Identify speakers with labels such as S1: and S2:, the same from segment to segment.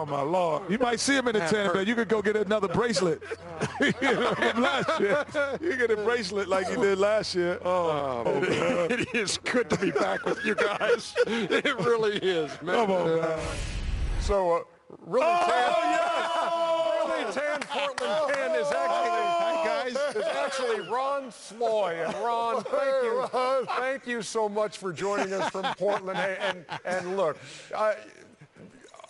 S1: my Lord. You might see him in the tanning bed. You could go get another bracelet. From last year. You get a bracelet like you did last year.
S2: It is good to be back with you guys. It really is, man.
S1: Come on, man.
S2: So, really tan Portland Ken is actually Ron Sloy. And Ron, thank you so much for joining us from Portland. Hey, and look,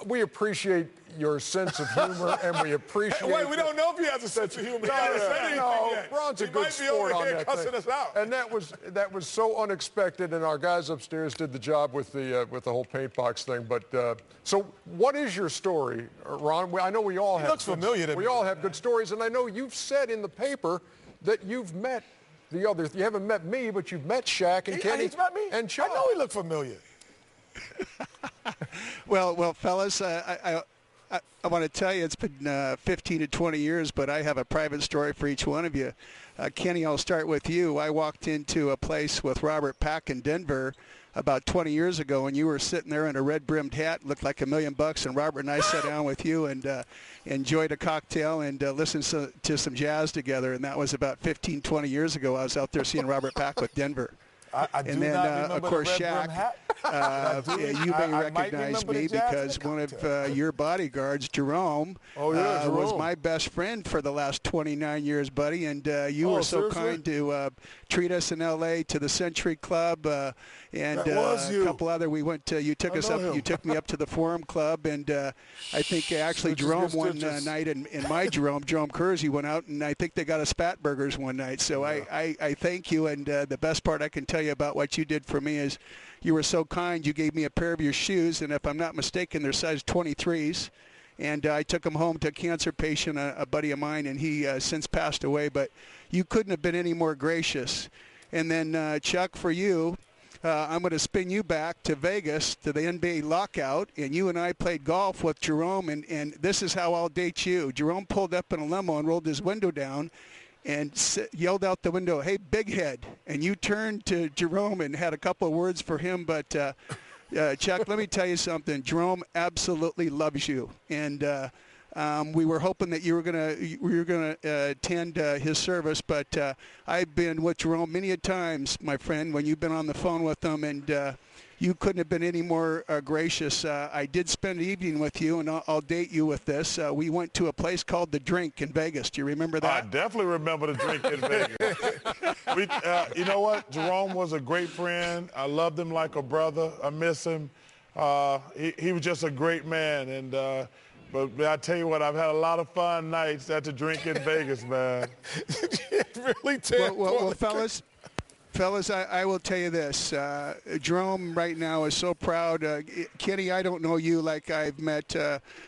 S2: we appreciate your sense of humor, and we appreciate.
S1: Wait, we don't know if he has a sense of humor.
S2: No, Ron's a good sport on that
S1: cussing us out.
S2: And that was so unexpected, and our guys upstairs did the job with the whole paint box thing. But so, what is your story, Ron? I know we all have.
S1: Looks familiar to me.
S2: We all have good stories, and I know you've said in the paper that you've met the others. You haven't met me, but you've met Shaq and Kenny.
S1: He's met me.
S2: And Chuck.
S1: I know he looked familiar.
S3: Well, fellas, I want to tell you it's been 15 to 20 years, but I have a private story for each one of you. Kenny, I'll start with you. I walked into a place with Robert Pack in Denver about 20 years ago, and you were sitting there in a red-brimmed hat, looked like $1 million, and Robert and I sat down with you and enjoyed a cocktail and listened to some jazz together, and that was about 15, 20 years ago. I was out there seeing Robert Pack with Denver.
S1: I do not remember
S3: of course,
S1: the red
S3: Shaq,
S1: brim hat.
S3: you may recognize me because one of your bodyguards, Jerome, was my best friend for the last 29 years, buddy. And you were so kind to treat us in L.A. to the Century Club and a couple other. We went to. You took us up. You took me up to the Forum Club, and I think actually Jerome one night in my Jerome Kersey went out, and I think they got us Spat Burgers one night. So I thank you, and the best part I can tell you about what you did for me is you were so kind. You gave me a pair of your shoes, and if I'm not mistaken, they're size 23s. And I took them home to a cancer patient, a buddy of mine, and he since passed away. But you couldn't have been any more gracious. And then, Chuck, for you, I'm going to spin you back to Vegas to the NBA lockout, and you and I played golf with Jerome, and this is how I'll date you. Jerome pulled up in a limo and rolled his window down and yelled out the window, "Hey, big head." And you turned to Jerome and had a couple of words for him. But, Chuck, let me tell you something. Jerome absolutely loves you. And we were hoping that you were gonna attend his service. But I've been with Jerome many a times, my friend, when you've been on the phone with him. And you couldn't have been any more gracious. I did spend the evening with you, and I'll date you with this. We went to a place called The Drink in Vegas. Do you remember that?
S1: I definitely remember The Drink in Vegas. You know what? Jerome was a great friend. I loved him like a brother. I miss him. He was just a great man. And but I tell you what, I've had a lot of fun nights at The Drink in Vegas, man. Really
S3: well, fellas, I will tell you this. Jerome right now is so proud. Kenny, I don't know you like I've met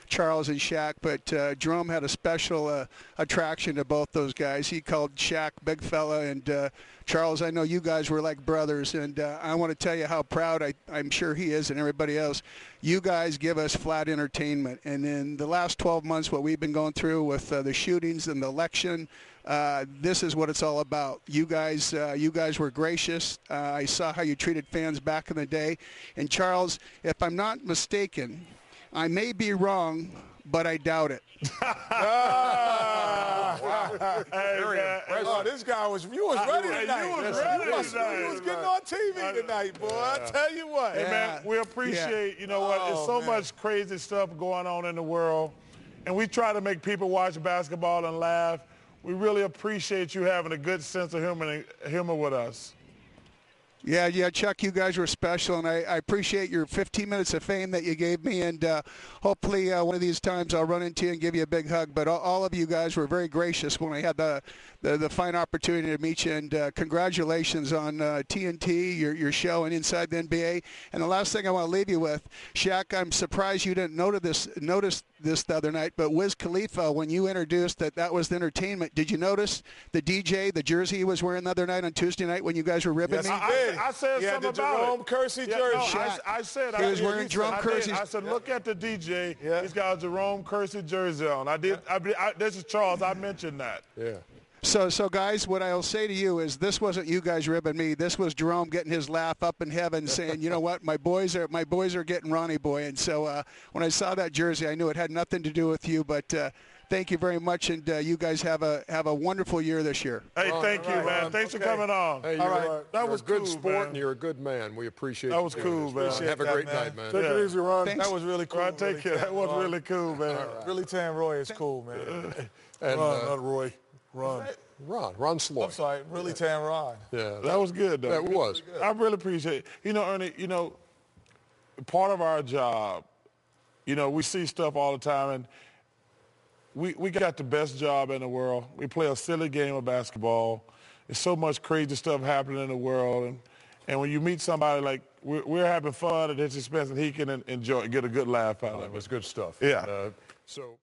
S3: Charles and Shaq, but Jerome had a special attraction to both those guys. He called Shaq big fella, and Charles, I know you guys were like brothers, and I want to tell you how proud I'm sure he is and everybody else. You guys give us flat entertainment, and in the last 12 months, what we've been going through with the shootings and the election, this is what it's all about. You guys were gracious. I saw how you treated fans back in the day. And Charles, if I'm not mistaken, I may be wrong, but I doubt it.
S1: This guy was ready tonight. You was getting on TV tonight, boy. I tell you what. Hey, man, we appreciate, you know what, there's so much crazy stuff going on in the world, and we try to make people watch basketball and laugh. We really appreciate you having a good sense of humor with us.
S3: Yeah, Chuck, you guys were special, and I appreciate your 15 minutes of fame that you gave me, and hopefully one of these times I'll run into you and give you a big hug. But all of you guys were very gracious when I had the fine opportunity to meet you, and congratulations on TNT, your show, and Inside the NBA. And the last thing I want to leave you with, Shaq, I'm surprised you didn't notice this the other night, but Wiz Khalifa, when you introduced that was the entertainment, did you notice the DJ, the jersey he was wearing the other night on Tuesday night when you guys were ribbing me?
S1: I said something about
S4: Jerome Kersey jersey.
S1: I said
S3: he was wearing Jerome Kersey.
S1: I said, look at the DJ. He's got a Jerome Kersey jersey on. This is Charles. I mentioned that.
S4: Yeah.
S3: So guys, what I'll say to you is this wasn't you guys ribbing me. This was Jerome getting his laugh up in heaven, saying, "You know what? My boys are getting Ronnie Boy." And so when I saw that jersey, I knew it had nothing to do with you. But thank you very much, and you guys have a wonderful year this year.
S1: Hey, thank you, man. Thanks for coming on.
S2: Hey, that was good sport, and you're a good man. We appreciate
S1: that. Was cool, man.
S2: Have a great night, man.
S1: Take it easy, Ron.
S3: Thanks.
S1: That was really cool. Take care. That was really cool, man.
S4: Really, Tan Roy is cool, man.
S2: And,
S4: Ron, not Roy.
S2: Ron Sloy.
S4: I'm sorry, really Tan Ron.
S2: Yeah,
S1: that was good, though.
S2: That was.
S1: I really appreciate it. You know, Ernie, part of our job, we see stuff all the time, and we got the best job in the world. We play a silly game of basketball. There's so much crazy stuff happening in the world, and when you meet somebody like we're having fun at his expense, and he can enjoy, get a good laugh out of it.
S2: It was good stuff.
S1: Yeah.
S2: So.